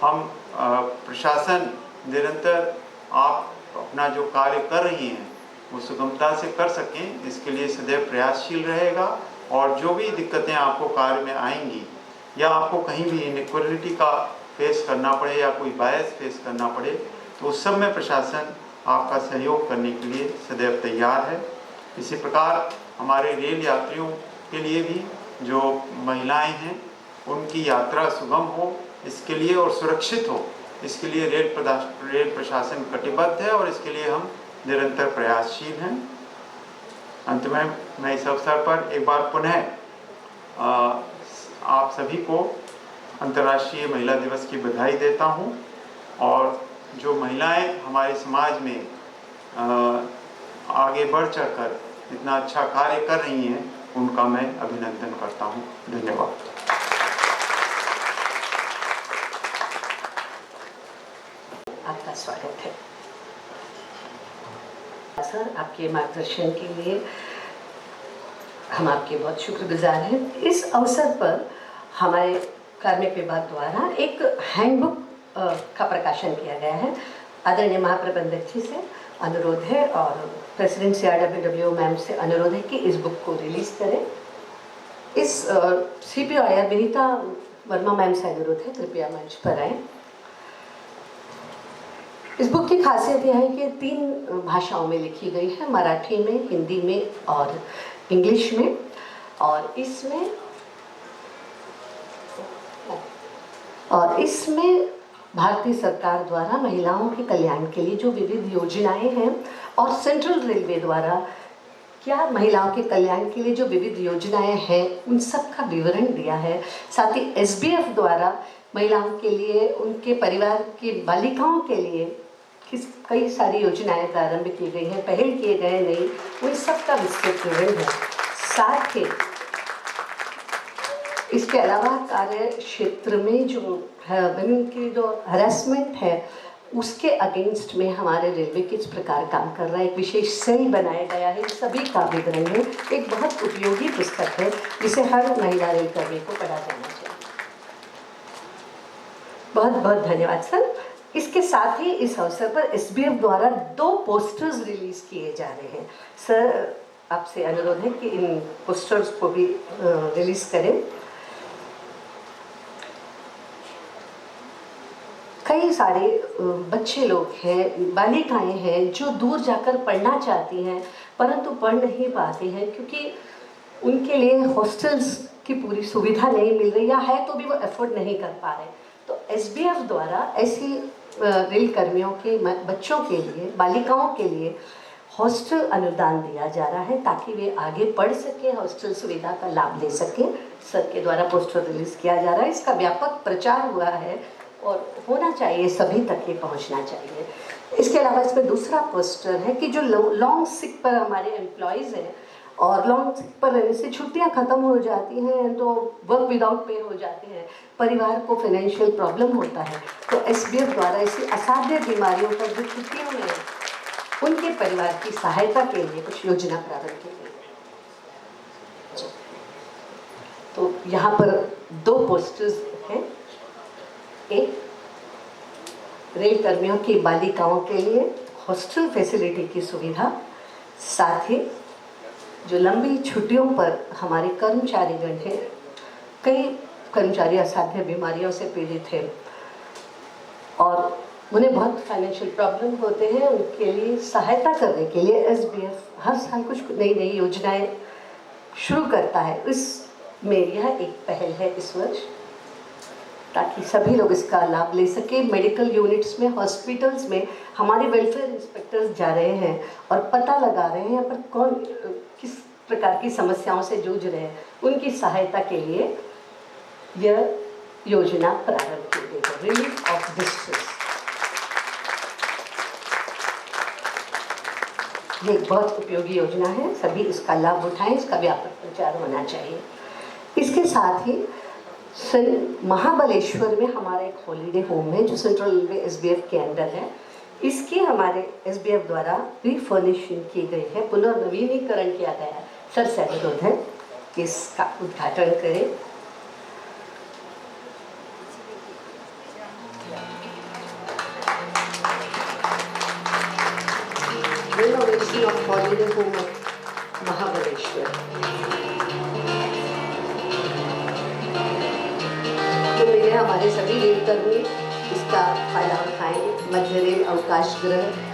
हम प्रशासन निरंतर आप अपना जो कार्य कर रही हैं वो सुगमता से कर सकें, इसके लिए सदैव प्रयासशील रहेगा। और जो भी दिक्कतें आपको कार्य में आएंगी या आपको कहीं भी इनइक्वालिटी का फेस करना पड़े या कोई बायस फेस करना पड़े, तो उस सब में प्रशासन आपका सहयोग करने के लिए सदैव तैयार है। इसी प्रकार हमारे रेल यात्रियों के लिए भी जो महिलाएं हैं उनकी यात्रा सुगम हो इसके लिए और सुरक्षित हो इसके लिए रेल प्रशासन कटिबद्ध है और इसके लिए हम निरंतर प्रयासशील हैं। अंत में मैं इस अवसर पर एक बार पुनः आप सभी को अंतर्राष्ट्रीय महिला दिवस की बधाई देता हूं और जो महिलाएं हमारे समाज में आगे बढ़ चढ़कर इतना अच्छा कार्य कर रही हैं उनका मैं अभिनंदन करता हूं। धन्यवाद। आपका स्वागत है सर। आपके मार्गदर्शन के लिए हम आपके बहुत शुक्रगुजार हैं। इस अवसर पर हमारे कार्मिक विभाग द्वारा एक हैंडबुक का प्रकाशन किया गया है। आदरणीय महाप्रबंधक जी से अनुरोध है और प्रेसिडेंट CRWW मैम से अनुरोध है कि इस बुक को रिलीज करें। इस CPIR विनीता वर्मा मैम से अनुरोध है, कृपया मंच पर आए। इस बुक की खासियत यह है कि 3 भाषाओं में लिखी गई है, मराठी में, हिंदी में और इंग्लिश में। और इसमें भारतीय सरकार द्वारा महिलाओं के कल्याण के लिए जो विविध योजनाएं हैं और सेंट्रल रेलवे द्वारा क्या महिलाओं के कल्याण के लिए जो विविध योजनाएं हैं उन सब का विवरण दिया है। साथ ही SBF द्वारा महिलाओं के लिए, उनके परिवार की बालिकाओं के लिए कई सारी योजनाएं प्रारंभ की गई हैं, पहल किए गए नहीं, उन सब का विस्तृत विवरण है। साथ ही इसके अलावा कार्य क्षेत्र में जो वुमेन की जो हरासमेंट है उसके अगेंस्ट में हमारे रेलवे किस प्रकार काम कर रहा है, एक विशेष सेल बनाया गया है, सभी का विवरण है। एक बहुत उपयोगी पुस्तक है जिसे हर महिला रेलकर्मी को पढ़ा जाना चाहिए। बहुत बहुत धन्यवाद सर। इसके साथ ही इस अवसर पर SBF द्वारा 2 पोस्टर्स रिलीज किए जा रहे हैं। सर आपसे अनुरोध है कि इन पोस्टर्स को भी रिलीज करें। कई सारे बच्चे लोग हैं, बालिकाएं हैं जो दूर जाकर पढ़ना चाहती हैं परंतु पढ़ नहीं पाती हैं क्योंकि उनके लिए हॉस्टल्स की पूरी सुविधा नहीं मिल रही या है तो भी वो अफोर्ड नहीं कर पा रहे। तो SBF द्वारा ऐसी रेल कर्मियों के बच्चों के लिए, बालिकाओं के लिए हॉस्टल अनुदान दिया जा रहा है ताकि वे आगे पढ़ सकें, हॉस्टल सुविधा का लाभ ले सकें। सर के द्वारा पोस्टर रिलीज किया जा रहा है। इसका व्यापक प्रचार हुआ है और होना चाहिए, सभी तक ये पहुंचना चाहिए। इसके अलावा इसमें दूसरा पोस्टर है कि जो लॉन्ग सिक पर हमारे एम्प्लॉयज़ हैं और लॉन्ग सिक पर रहने से छुट्टियां ख़त्म हो जाती हैं तो वर्क विदाउट पे हो जाते हैं, परिवार को फाइनेंशियल प्रॉब्लम होता है, तो SBF द्वारा ऐसी असाध्य बीमारियों पर जो छुट्टियों में उनके परिवार की सहायता के लिए कुछ योजना प्रारंभ की गई। तो यहाँ पर 2 पोस्टर्स हैं। एक रेल कर्मियों की बालिकाओं के लिए हॉस्टल फैसिलिटी की सुविधा, साथ ही जो लंबी छुट्टियों पर हमारे कर्मचारीगण हैं, कई कर्मचारी असाध्य बीमारियों से पीड़ित हैं और उन्हें बहुत फाइनेंशियल प्रॉब्लम होते हैं, उनके लिए सहायता करने के लिए SBF हर साल कुछ नई नई योजनाएं शुरू करता है। इसमें यह एक पहल है इस वर्ष ताकि सभी लोग इसका लाभ ले सके। मेडिकल यूनिट्स में, हॉस्पिटल्स में हमारे वेलफेयर इंस्पेक्टर्स जा रहे हैं और पता लगा रहे हैं पर कौन किस प्रकार की समस्याओं से जूझ रहे हैं, उनकी सहायता के लिए यह योजना प्रारंभ की गई है, रिलीफ ऑफ डिस्ट्रेस। ये एक बहुत उपयोगी योजना है, सभी इसका लाभ उठाएं, इसका व्यापक प्रचार होना चाहिए। इसके साथ ही महाबलेश्वर में हमारा एक हॉलीडे होम है जो सेंट्रल रेलवे SBF के अंडर है। इसकी हमारे SBF द्वारा रिफर्निशिंग की गई है, पुनर्नवीनीकरण किया गया है। सर से अनुरोध है कि इसका उद्घाटन करें। Extension of Holiday Home of Mahabaleshwar. तो मेरे हमारे सभी रेलकर्मी इसका फायदा उठाएंगे। मध्य रेल अवकाश गृह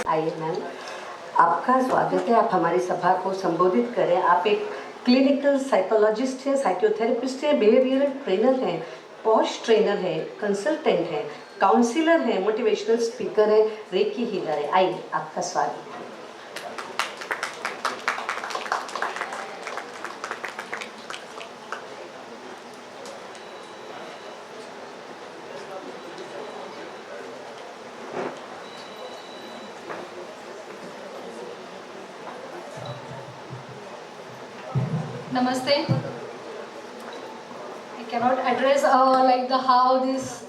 आइए मैम, आपका स्वागत है। आप हमारी सभा को संबोधित करें। आप एक क्लिनिकल साइकोलॉजिस्ट हैं, साइकोथेरेपिस्ट हैं, बिहेवियरल ट्रेनर हैं, पॉश ट्रेनर हैं, कंसल्टेंट हैं, काउंसिलर हैं, मोटिवेशनल स्पीकर हैं, रेकी हीलर है। आइए, आपका स्वागत है। Namaste. I cannot address like the how these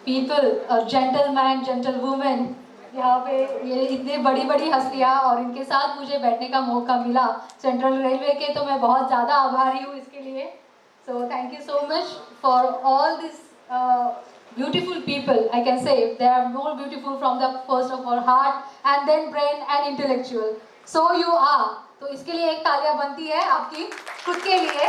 people, gentlemen, gentlewomen, यहाँ पे ये इतनी बड़ी बड़ी हस्तियाँ और इनके साथ मुझे बैठने का मौका मिला सेंट्रल रेलवे के, तो मैं बहुत ज़्यादा आभारी हूँ इसके लिए। So thank you so much for all these beautiful people. I can say they are more beautiful from the first of our heart and then brain and intellectual. So you are. तो इसके लिए एक तालियां बनती है आपकी खुद के लिए।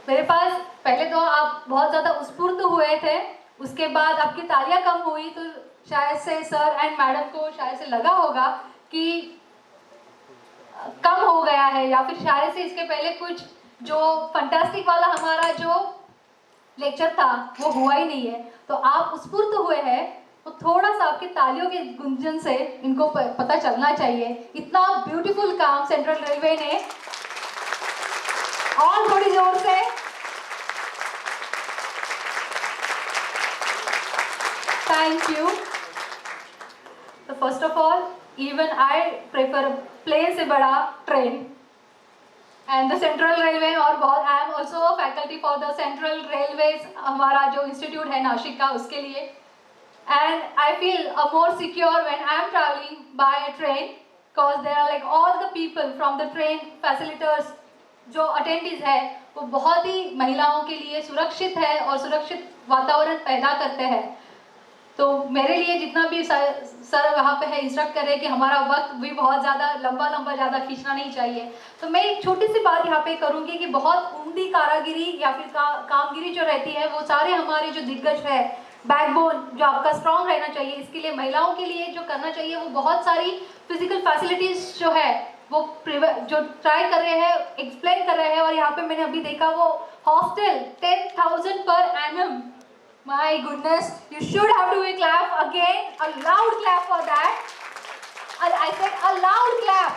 मेरे पास पहले तो आप बहुत ज़्यादा उत्स्फूर्त हुए थे, उसके बाद आपकी तालियां कम हुई, तो शायद से सर एंड मैडम को शायद से लगा होगा कि कम हो गया है, या फिर शायद से इसके पहले कुछ जो फंटास्टिक वाला हमारा जो लेक्चर था वो हुआ ही नहीं है। तो आप उत्स्फूर्त हुए हैं, तो थोड़ा सा आपकी तालियों के गुंजन से इनको पता चलना चाहिए इतना ब्यूटीफुल काम सेंट्रल रेलवे ने। और थोड़ी जोर से थैंक यू। तो first of all even I prefer plane से बड़ा train and the central railway, और बहुत I am also faculty for the central railways, हमारा जो इंस्टीट्यूट है नासिक का, उसके लिए। And I feel more secure when I am traveling by a train, because there are like all the people from the train facilitators, जो attendees है वो बहुत ही महिलाओं के लिए सुरक्षित है और सुरक्षित वातावरण पैदा करते हैं। तो मेरे लिए जितना भी सर वहाँ पे है इंस्ट्रक्ट कर रहे हैं कि हमारा वक्त भी बहुत ज़्यादा लंबा ज़्यादा खींचना नहीं चाहिए, तो मैं एक छोटी सी बात यहाँ पे करूँगी कि बहुत उम्दी कारागिरी या फिर कामगिरी जो रहती है वो सारे हमारे जो दिग्गज है, बैकबोन जो आपका स्ट्रॉन्ग रहना चाहिए, इसके लिए महिलाओं के लिए जो करना चाहिए वो बहुत सारी फिजिकल फैसिलिटीज जो है वो जो ट्राई कर रहे हैं, एक्सप्लेन कर रहे हैं। और यहाँ पे मैंने अभी देखा वो हॉस्टल 10,000 पर एनम, my goodness, you should have to clap again, a loud clap for that. I said a loud clap,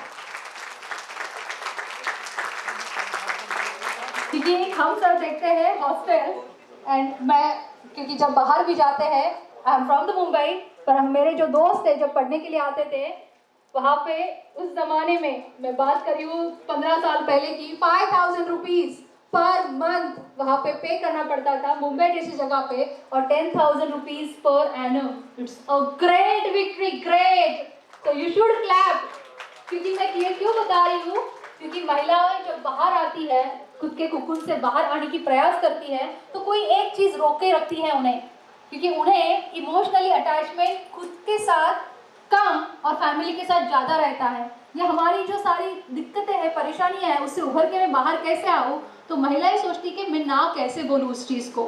क्योंकि हम सब देखते हैं हॉस्टल, एंड मैं क्योंकि जब बाहर भी जाते हैं, I am from the Mumbai, पर हम मेरे जो दोस्त थे जब पढ़ने के लिए आते थे वहाँ पे उस ज़माने में मैं बात कर रही हूँ 15 साल पहले की, 5,000 रुपीज़ पर मंथ वहाँ पे करना पड़ता था मुंबई जैसी जगह पे, और 10,000 rupees per annum. It's a great victory, great. तो यू शुड क्लैप। क्योंकि मैं ये क्यों बता रही हूँ, क्योंकि महिलाएं जब बाहर आती है, खुद के कुकुन से बाहर आने की प्रयास करती है, तो कोई एक चीज़ रोके रखती है उन्हें, क्योंकि उन्हें इमोशनली अटैचमेंट खुद के साथ कम और फैमिली के साथ ज़्यादा रहता है। ये हमारी जो सारी दिक्कतें हैं, परेशानियाँ हैं, उससे उभर के मैं बाहर कैसे आऊँ, तो महिलाएं सोचती कि मैं ना कैसे बोलूँ उस चीज़ को,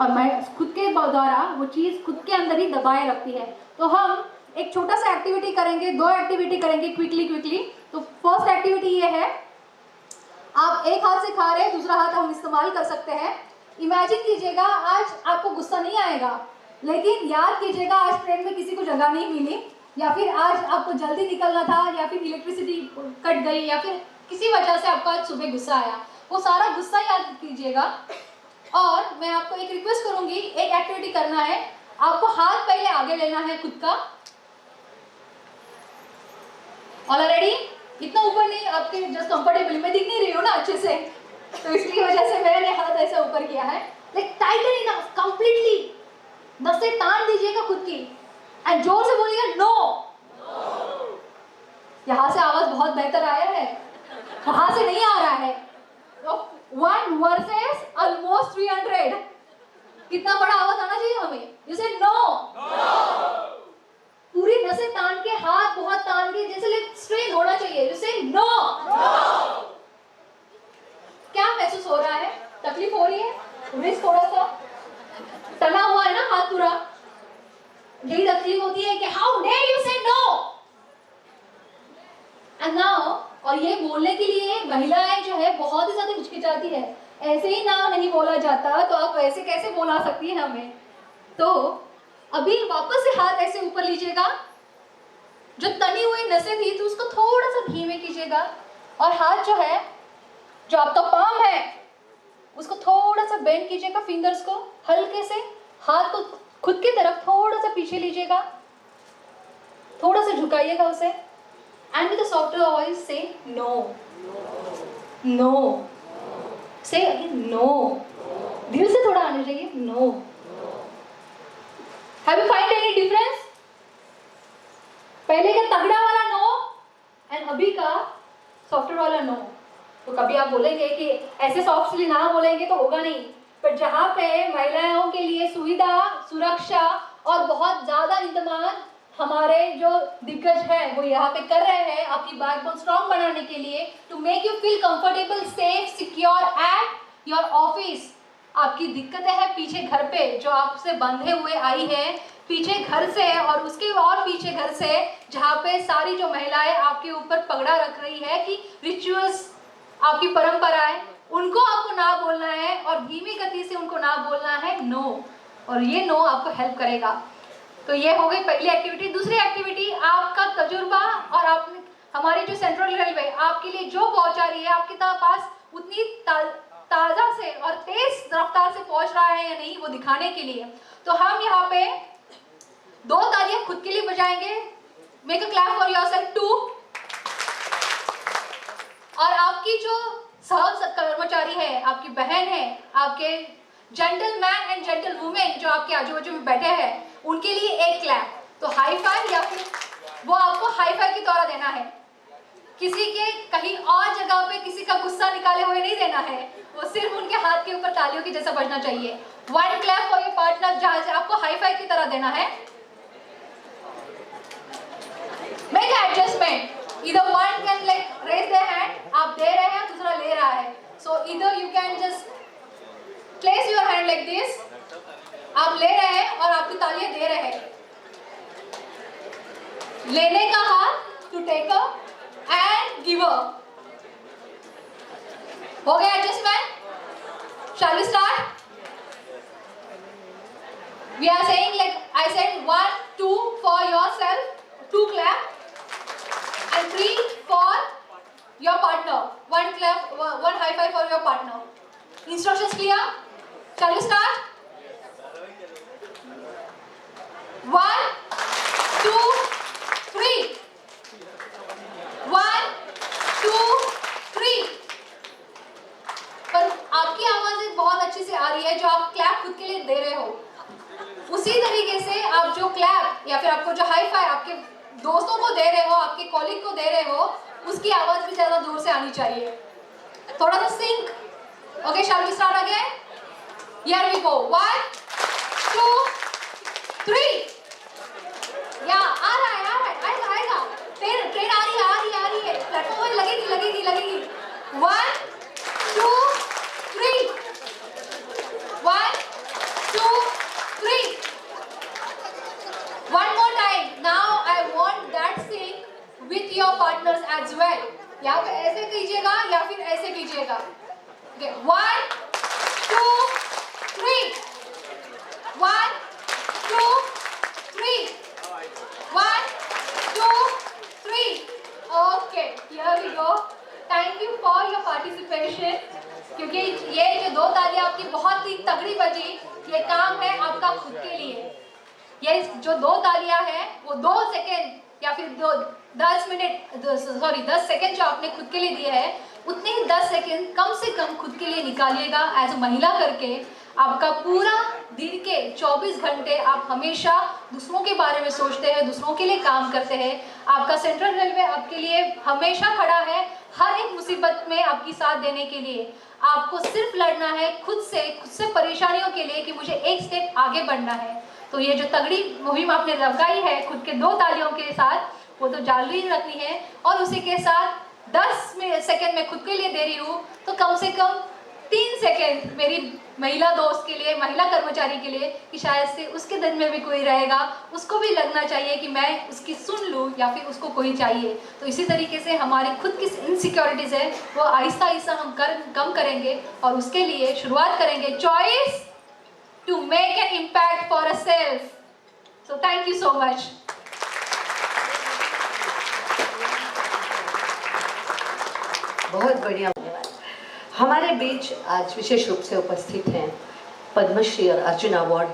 और मैं खुद के द्वारा वो चीज़ खुद के अंदर ही दबाए रखती है। तो हम एक छोटा सा एक्टिविटी करेंगे, 2 एक्टिविटी करेंगे क्विकली। तो फर्स्ट एक्टिविटी ये है, आप एक हाथ से खा रहे हैं, दूसरा हाथ हम इस्तेमाल कर सकते हैं। इमेजिन कीजिएगा आज आपको गुस्सा नहीं आएगा, लेकिन याद कीजिएगा आज ट्रेन में किसी को जगह नहीं मिली, या फिर आज आपको जल्दी निकलना था, या फिर इलेक्ट्रिसिटी कट गई, या फिर किसी वजह से आपको आज सुबह गुस्सा आया। वो सारा गुस्सा याद कीजिएगा। और मैं आपको एक रिक्वेस्ट करूंगी, एक एक्टिविटी करना है। आपको हाथ पहले आगे लेना है खुद का। All ready? इतना ऊपर नहीं, आपके जस्ट कंफर्टेबल, मैं दिख नहीं रही हूँ ना अच्छे से, तो इसकी वजह से मैंने हाथ ऐसे ऊपर किया है। लाइक टाइटन इनफ, कंप्लीटली नसें तान दीजिएगा खुद की, एंड जोर से बोलिएगा नो। यहाँ से आवाज बहुत बेहतर आया है, वहां से नहीं आ रहा है। 1 वर्सेस ऑलमोस्ट 300, कितना बड़ा आवाज आना चाहिए हमें? यू से नो। पूरी नसें तान के, हाथ बहुत तान के, जैसे लाइक स्ट्रेन होना चाहिए। यू से नो। क्या महसूस हो रहा है? तकलीफ हो रही है? रिस्क थोड़ा सा तना हुआ है ना हाथ पूरा, यही तकलीफ होती है कि हाउ डेयर यू से नो। एंड नाउ, और ये बोलने के लिए महिलाएं जो है बहुत ही ज्यादा हिचकिचाती है, ऐसे ही ना नहीं बोला जाता, तो आप ऐसे कैसे बोला सकती है हमें? तो अभी वापस से हाथ ऐसे ऊपर लीजिएगा, जो तनी हुई नसें थी तो उसको थोड़ा सा धीमे कीजिएगा, और हाथ जो है, जो आपका पाम है, उसको थोड़ा सा बेंड कीजिएगा, फिंगर्स को हल्के से, हाथ को खुद की तरफ थोड़ा सा पीछे लीजिएगा, थोड़ा सा झुकाइएगा उसे, and with a softer voice say no, no, say again no, दिल से थोड़ा आना चाहिए, no. Have you find any difference? पहले का तगड़ा वाला नो एंड अभी का सॉफ्टर वाला नो। तो कभी आप बोलेंगे कि ऐसे सॉफ्टली ना बोलेंगे तो होगा नहीं, पर जहाँ पे महिलाओं के लिए सुविधा, सुरक्षा और बहुत ज़्यादा इंतजाम हमारे जो दिग्गज हैं वो यहाँ पे कर रहे हैं आपकी बैकबोन स्ट्रॉन्ग बनाने के लिए, to make you feel comfortable, safe, secure at your office. आपकी दिक्कतें हैं पीछे घर पे, जो आपसे बंधे हुए आई है पीछे घर से, और उसके और पीछे घर से, जहाँ पे सारी जो महिलाएं आपके ऊपर पगड़ा रख रही है कि रिचुअल्स, आपकी परंपराएं, उनको आपको ना बोलना है, और धीमी गति से उनको ना बोलना है, नो। और ये नो आपको हेल्प करेगा। तो ये हो गई पहली एक्टिविटी। दूसरी एक्टिविटी, आपका तजुर्बा और आपने हमारी जो सेंट्रल रेलवे आपके लिए जो पहुंचा रही है, आपके पास उतनी ताज़ा से और तेज रफ्तार से पहुंच रहा है या नहीं, वो दिखाने के लिए तो हम यहाँ पे 2 तालियां खुद के लिए बजाएंगे। Make a clap for yourself 2। और आपकी जो सह कर्मचारी है, आपकी बहन है, आपके जेंटलमैन एंड जेंटल वुमेन जो आपके आजू बाजू में बैठे हैं, उनके लिए एक क्लैप। तो हाई फाइव, या फिर वो आपको हाई फाइव के द्वारा देना है, किसी के कहीं और जगह पे किसी का गुस्सा निकाले हुए नहीं देना है, वो सिर्फ उनके हाथ के ऊपर तालियों की जैसा बजना चाहिए। 1 क्लैप फॉर योर पार्टनर, जहां से आपको हाई फाइव की तरह देना है। Make adjustment, either one can like raise their hand, आप दे रहे हैं, दूसरा ले रहा है, so either you can just place your hand like this, आप ले रहे हैं और आपकी तालियां दे रहे हैं। लेने का हाथ to take up and give up। हो गया adjustment? Shall we start? We are saying like I said 1, 2 for yourself, 2 clap, and 3 for your partner. 1 clap, 1 high five for your partner. Instructions clear? Shall we start? 1, 2, 3. 1, 2, 3. पर आपकी आवाज़ बहुत अच्छी से आ रही है, जो आप क्लैप खुद के लिए दे रहे हो। उसी तरीके से आप जो क्लैप या फिर आपको जो हाई फाइव आपके दोस्तों को दे रहे हो, आपके कॉलीग को दे रहे हो, उसकी आवाज़ भी ज़्यादा दूर से आनी चाहिए, थोड़ा सा sync. Okay, shall we start again? Here we go. 1, 2, 3। या आ रहा है, आएगा। ट्रेन आ रही है, प्लेटफॉर्म में लगेगी। 1, 2, 3। 1, 2, 3। One more time. Now I want that sync with your partners as well. या फिर ऐसे कीजिएगा या फिर ऐसे कीजिएगा। Okay 1 2 3 1 2 3 1 2 3 okay here we go. Thank you for your participation, क्योंकि ये जो 2 तालियां आपकी बहुत ही तगड़ी बजी, ये काम है आपका खुद के लिए। ये जो 2 तालियां हैं वो 2 सेकेंड या फिर 10 मिनट, सॉरी 10 सेकेंड जो आपने खुद के लिए दिए हैं, उतने ही 10 सेकेंड कम से कम खुद के लिए निकालिएगा एज महिला करके। आपका पूरा दिन के 24 घंटे आप हमेशा दूसरों के बारे में सोचते हैं, दूसरों के लिए काम करते हैं। आपका सेंट्रल रेलवे आपके लिए हमेशा खड़ा है, हर एक मुसीबत में आपकी साथ देने के लिए। आपको सिर्फ लड़ना है खुद से परेशानियों के लिए कि मुझे एक स्टेप आगे बढ़ना है। तो ये जो तगड़ी मुहिम आपने लगाई है खुद के 2 तालियों के साथ, वो तो जारी रखनी है। और उसी के साथ 10 सेकेंड में खुद के लिए दे रही हूँ, तो कम से कम 3 सेकेंड मेरी महिला दोस्त के लिए, महिला कर्मचारी के लिए, कि शायद से उसके दिन में भी कोई रहेगा, उसको भी लगना चाहिए कि मैं उसकी सुन लूँ या फिर उसको कोई चाहिए। तो इसी तरीके से हमारी खुद की इनसिक्योरिटीज़ है वो आहिस्ता आहिस्ता हम कम करेंगे और उसके लिए शुरुआत करेंगे choice to make an impact for ourselves. So thank you so much. बहुत बढ़िया, धन्यवाद। हमारे बीच आज विशेष रूप से उपस्थित हैं पद्मश्री और Arjun award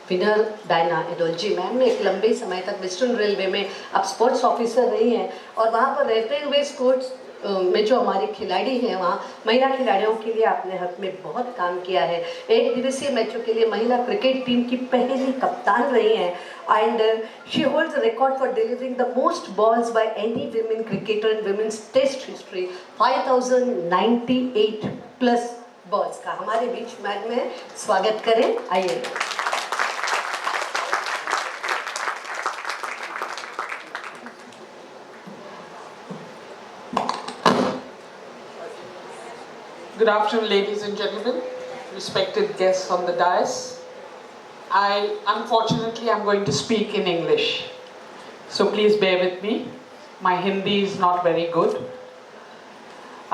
winner Diana Edulji ma'am. एक लंबे समय तक वेस्टर्न रेलवे में अब स्पोर्ट्स ऑफिसर रही हैं और वहाँ पर रहते हुए स्पोर्ट्स में जो हमारे खिलाड़ी हैं, वहाँ महिला खिलाड़ियों के लिए आपने हक में बहुत काम किया है। 1 दिवसीय मैचों के लिए महिला क्रिकेट टीम की पहली कप्तान रही हैं and she holds the record for delivering the most balls by any women cricketer in women's test history, 5098 plus balls का। हमारे बीच मैच में स्वागत करें, आइए। Good afternoon, ladies and gentlemen, respected guests on the dais. Unfortunately, I'm going to speak in English, so please bear with me. My Hindi is not very good.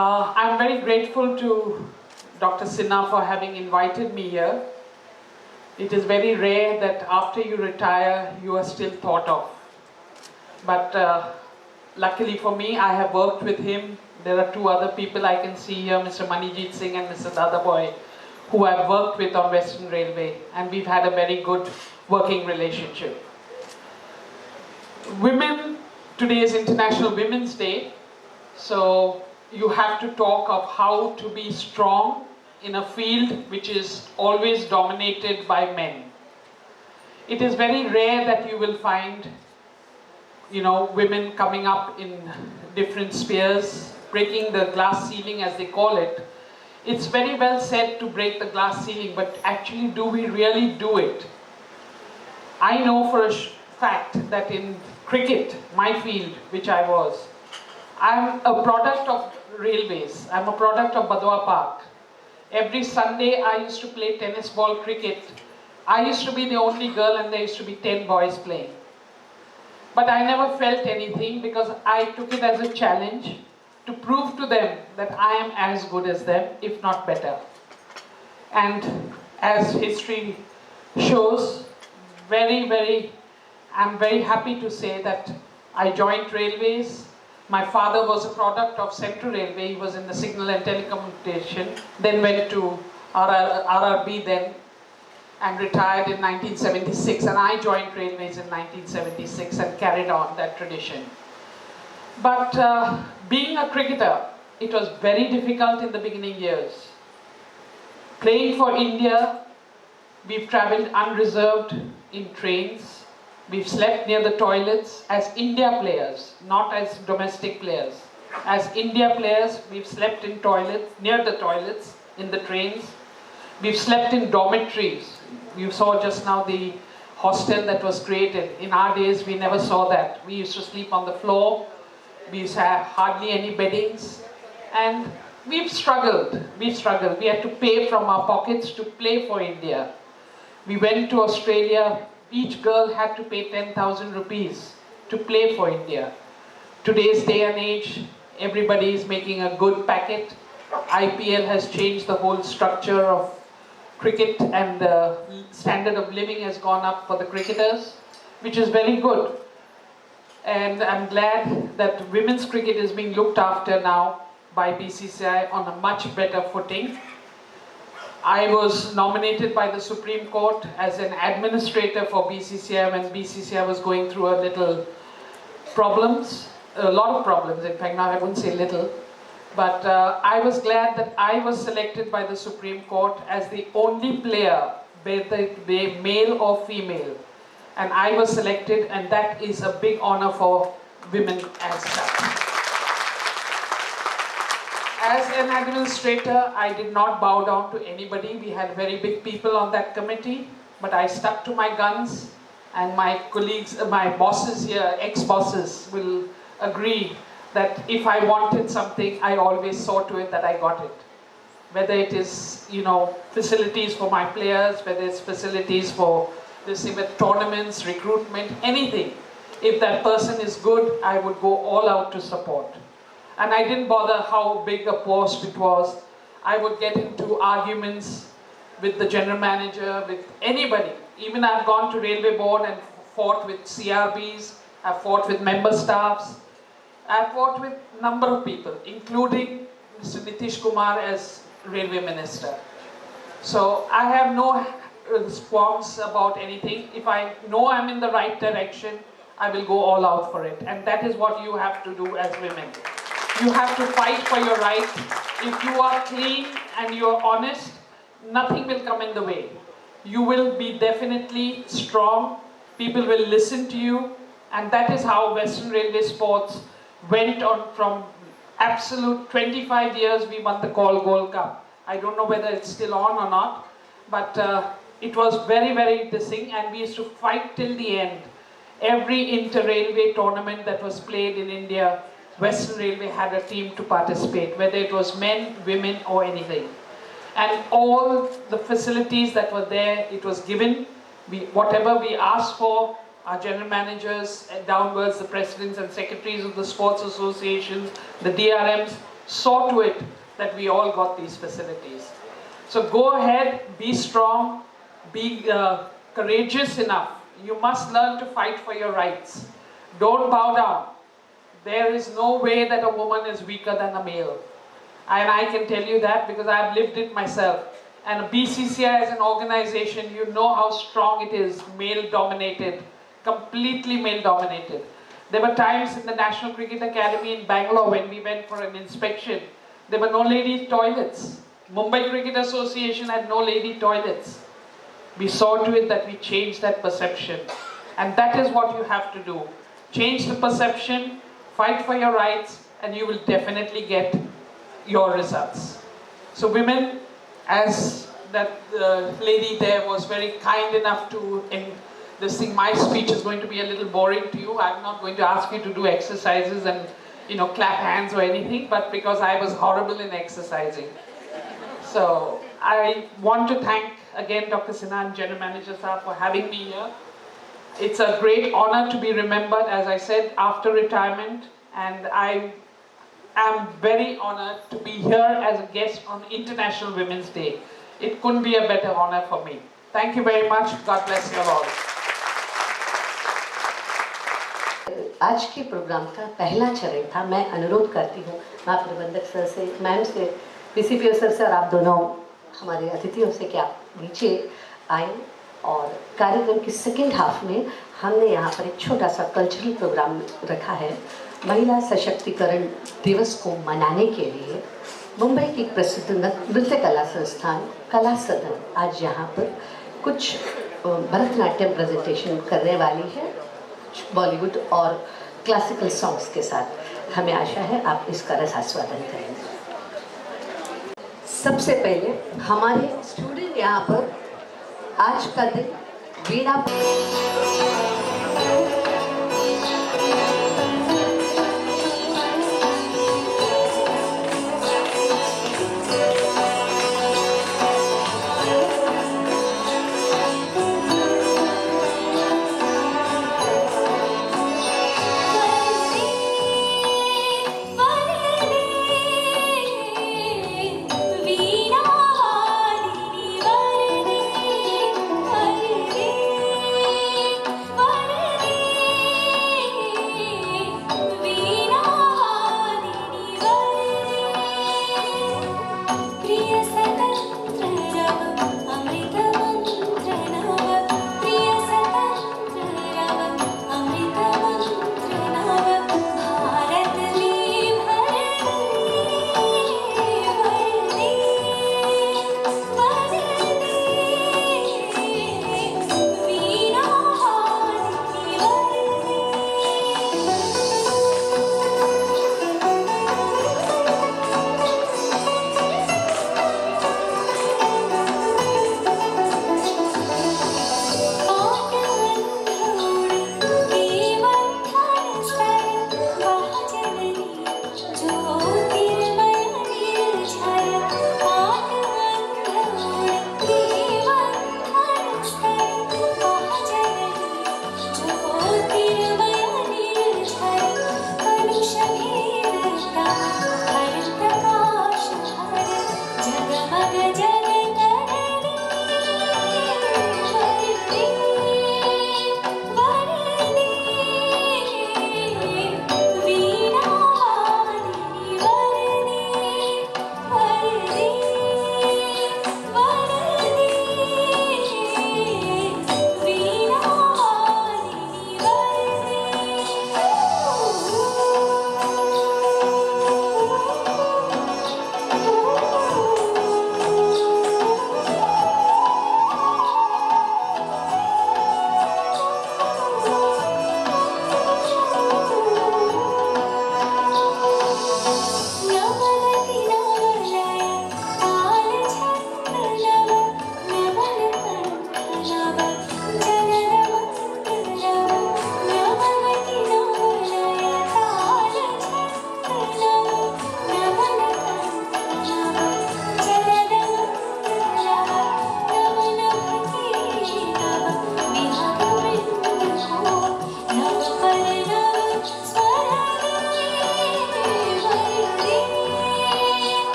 I'm very grateful to Dr. Sinha for having invited me here. It is very rare that after you retire, you are still thought of. But luckily for me, I have worked with him. There are 2 other people I can see here, Mr. Manijit Singh and Mr. Dadaboy, who I've worked with on Western Railway, and we've had a very good working relationship. Today is International Women's Day, so you have to talk of how to be strong in a field which is always dominated by men. It is very rare that you will find, women coming up in different spheres, breaking the glass ceiling as they call it. It's very well said to break the glass ceiling, but actually do we really do it? I know for a fact that in cricket, my field, which I was, I'm a product of railways. I'm a product of Badwa Park. Every Sunday I used to play tennis ball cricket. I used to be the only girl and there used to be 10 boys playing. But I never felt anything because I took it as a challenge to prove to them that I am as good as them, if not better. And as history shows, I'm very happy to say that I joined railways. My father was a product of Central Railway. He was in the signal and telecommunication, then went to RRB then, and retired in 1976, and I joined railways in 1976 and carried on that tradition. But being a cricketer, it was very difficult in the beginning years. Playing for India, we've travelled unreserved in trains. We've slept near the toilets as India players, not as domestic players. As India players, we've slept in toilets, near the toilets, in the trains. We've slept in dormitories. You saw just now the hostel that was created. In our days, we never saw that. We used to sleep on the floor. We used to have hardly any beddings. And we've struggled. We had to pay from our pockets to play for India. We went to Australia. Each girl had to pay 10,000 rupees to play for India. Today's day and age, Everybody is making a good packet. IPL has changed the whole structure of cricket, and the standard of living has gone up for the cricketers, which is very good. And I'm glad that women's cricket is being looked after now by BCCI on a much better footing. I was nominated by the Supreme Court as an administrator for BCCI when BCCI was going through a lot of problems, in fact, now I wouldn't say little. But I was glad that I was selected by the Supreme Court as the only player, whether it be male or female. And I was selected, and that is a big honor for women as such. As an administrator, I did not bow down to anybody. We had very big people on that committee, but I stuck to my guns, and my colleagues, my bosses here, ex-bosses, will agree that if I wanted something, I always saw to it that I got it. Whether it is, facilities for my players, whether it's facilities for this event, tournaments, recruitment, anything. If that person is good, I would go all out to support. And I didn't bother how big a post it was. I would get into arguments with the general manager, with anybody. Even I've gone to Railway Board and fought with CRBs, I've fought with member staffs, I've fought with a number of people, including Mr. Nitish Kumar as Railway Minister. So I have no response about anything. If I know I'm in the right direction, I will go all out for it. And that is what you have to do as women. You have to fight for your right. If you are clean and you are honest, nothing will come in the way. You will be definitely strong. People will listen to you. And that is how Western Railway Sports went on from absolute 25 years. We won the Call Gold Cup. I don't know whether it's still on or not, but it was very, very distinct, and we used to fight till the end. Every inter-railway tournament that was played in India, Western Railway had a team to participate, whether it was men, women, or anything. And all the facilities that were there, it was given. Whatever we asked for, our general managers, downwards, the presidents and secretaries of the sports associations, the DRMs, saw to it that we all got these facilities. So go ahead, be strong, be courageous enough. You must learn to fight for your rights. Don't bow down. There is no way that a woman is weaker than a male. And I can tell you that because I've lived it myself. And BCCI as an organization, you know how strong it is, male-dominated, completely male-dominated. There were times in the National Cricket Academy in Bangalore when we went for an inspection, there were no lady toilets. Mumbai Cricket Association had no lady toilets. We saw to it that we changed that perception. And that is what you have to do. Change the perception, fight for your rights, and you will definitely get your results. So women, as that lady there was very kind enough to my speech is going to be a little boring to you. I'm not going to ask you to do exercises and clap hands or anything, but because I was horrible in exercising. So I want to thank again Dr. Sinha and General Manager Saab for having me here. It's a great honor to be remembered, as I said, after retirement, and I am very honored to be here as a guest on International Women's Day. It couldn't be a better honor for me. Thank you very much. God bless you all. आज के programme का पहला चरण था। मैं अनुरोध करती हूँ महाप्रबंधक सर से, मैम से, पीसीपीओ सर से और आप दोनों हमारे अतिथियों से कि आप नीचे आए। और कार्यक्रम की सेकेंड हाफ में हमने यहाँ पर एक छोटा सा कल्चरल प्रोग्राम रखा है। महिला सशक्तिकरण दिवस को मनाने के लिए मुंबई की प्रसिद्ध नृत्य कला संस्थान कला सदन आज यहाँ पर कुछ भरतनाट्यम प्रेजेंटेशन करने वाली है, बॉलीवुड और क्लासिकल सॉन्ग्स के साथ। हमें आशा है आप इसका रसास्वादन करेंगे। सबसे पहले हमारे स्टूडेंट यहाँ पर आज का दिन वीणा Bye.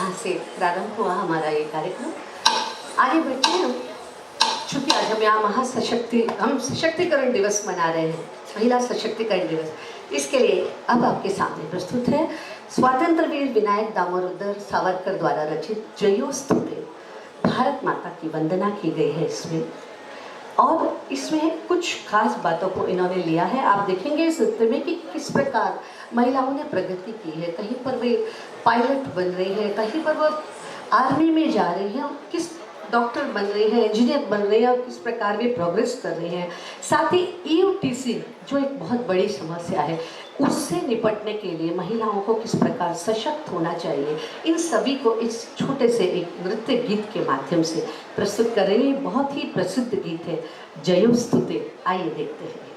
यहाँ से प्रारंभ हुआ हमारा ये कार्यक्रम। आगे बढ़ते हैं हम। चूँकि आज हम यहाँ हम सशक्तिकरण दिवस मना रहे हैं, महिला सशक्तिकरण दिवस। इसके लिए अब आपके सामने प्रस्तुत है स्वातंत्र वीर विनायक दामोदर सावरकर द्वारा रचित जयोस्तुते। भारत माता की वंदना की गई है इसमें, और इसमें कुछ खास बातों को इन्होंने लिया है। आप देखेंगे इस नृत्य में कि किस प्रकार महिलाओं ने प्रगति की है। कहीं पर वे पायलट बन रही है, कहीं पर वो आर्मी में जा रही है, किस डॉक्टर बन रही है, इंजीनियर बन रही है, और किस प्रकार वे प्रोग्रेस कर रही हैं। साथ ही EOTC जो एक बहुत बड़ी समस्या है, उससे निपटने के लिए महिलाओं को किस प्रकार सशक्त होना चाहिए, इन सभी को इस छोटे से एक नृत्य गीत के माध्यम से प्रस्तुत कर रही है। बहुत ही प्रसिद्ध गीत है जयोस्तुते। आइए देखते हैं।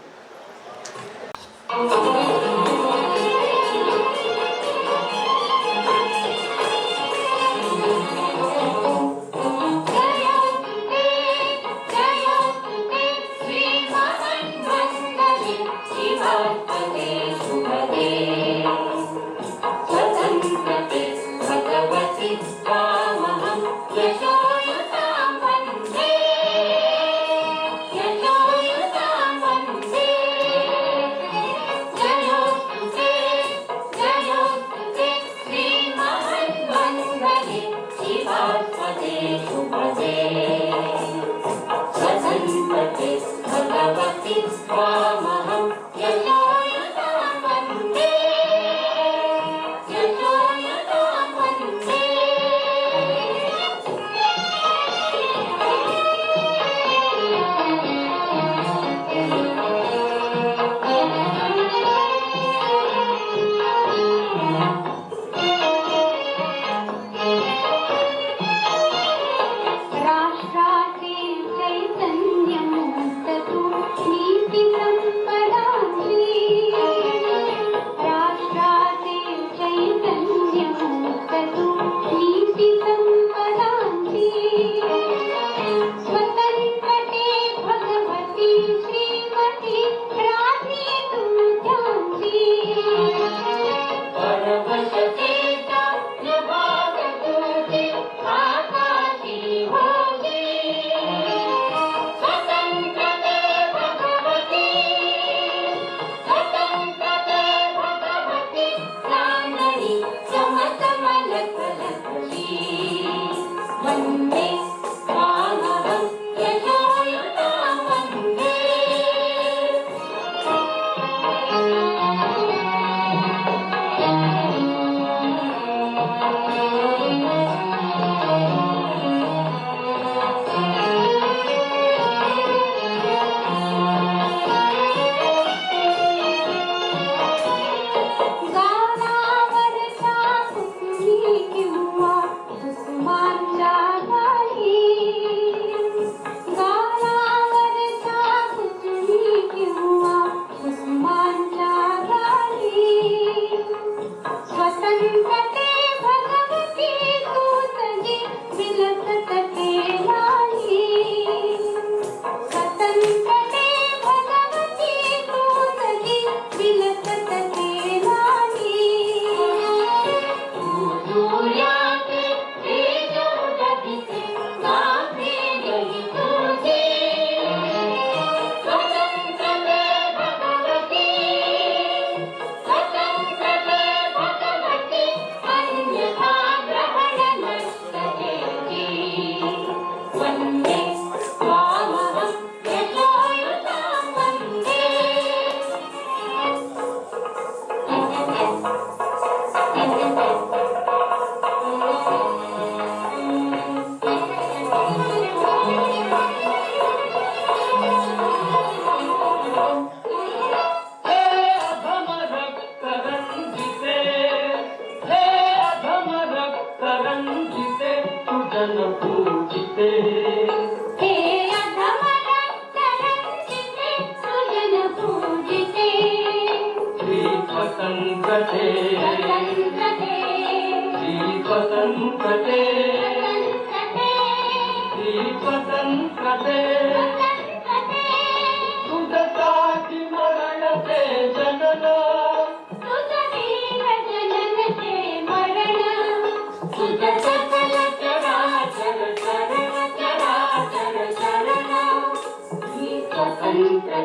तुझ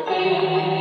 birthday